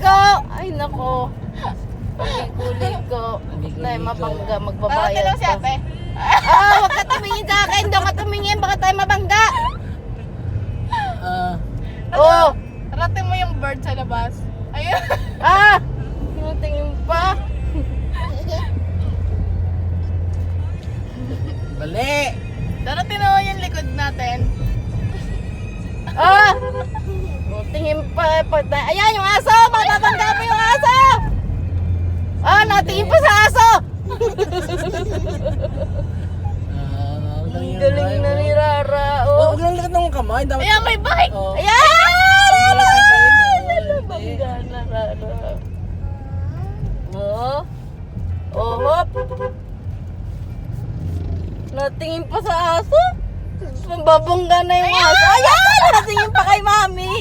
Ligo! Ay, nako. Ligo. Nay, mabangga, magbabayad Parang si pa. ate. Huwag ka tumingin sa akin. Doon ka tumingin, baka tayo mabangga. Oh! Rating mo yung bird sa labas. Ayun. Tingin pa. Bali! Darating mo yung likod natin. Tingin pa. Ayan, yung aso! Matatanda pa yung aso! Natingin pa sa aso! Galing na ni Rara. Huwag lang lakat ng kamay. Dapat... Ayan, may bike! Oh. Ayan! Hindi. Nalabangga na Rara. Hop. Natingin pa sa aso. Mababangga na yung aso. Ayan! Natingin pa kay mami.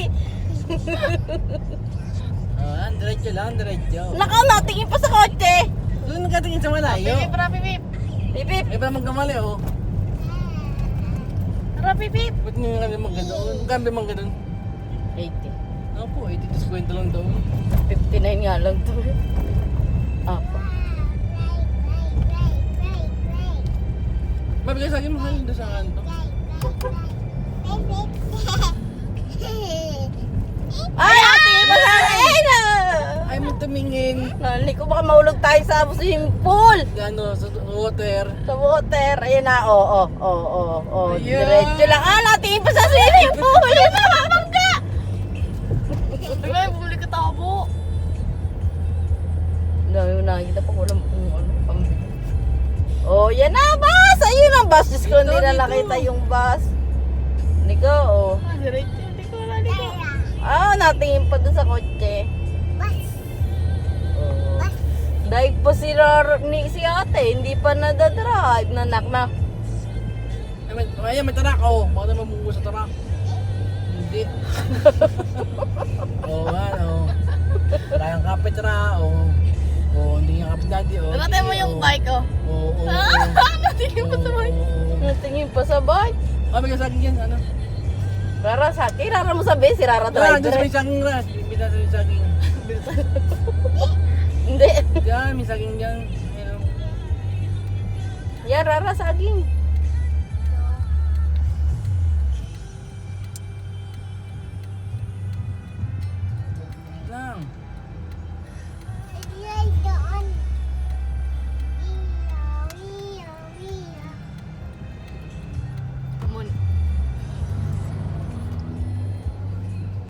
Diretso lang, diretso. Nakaw, natingin pa sa kotse. Doon nagkatingin sa malayo. Pipip, rapipip. Pipip. Eh, parang magkamali, oh. Rapipip. Ba't nyo yung kami maganoon? Kami maganoon? 80. Ako po, 80 to 50 lang daw. 59 nga lang to. Apa. Mabigay sa akin, mahal doon sa kanto. Ay, natingin pa sa akin. Ay, mo tumingin. Nali ko baka mahulog tayo sa swimming pool. Gano, sa water. Sa water. Ayan na. Oo. Ayan. Diretso lang. Natingin pa sa swimming pool. Mababangga. Diba, bumuli ka tabo. Dami mo nakikita pa walang yan na, bus! Ayun ang bus. Diyos ko, hindi na Dito. nakita yung bus. Nico, Diretso. Hindi ko naligo. natingin pa doon sa kotse. Dahil pa si ate, hindi pa nadadrive. Nanak na. Ay, may tarak, oh. Baka naman mamungo sa tarak. Hindi. Kayang kapit ra, oh. Hindi nga kapit daddy, oh. Darating mo yung bike, oh. Oo. Natingin mo sa bike. Natingin pa sa bike. Mabigay sa akin yan, ano? Rara sa akin. Rara mo sabi, si Rara driver. Diyan, may eh. saging ras. Bisa sa saging. Hindi. Diyan, may saging diyan. Ayun. Yan, Rara saging.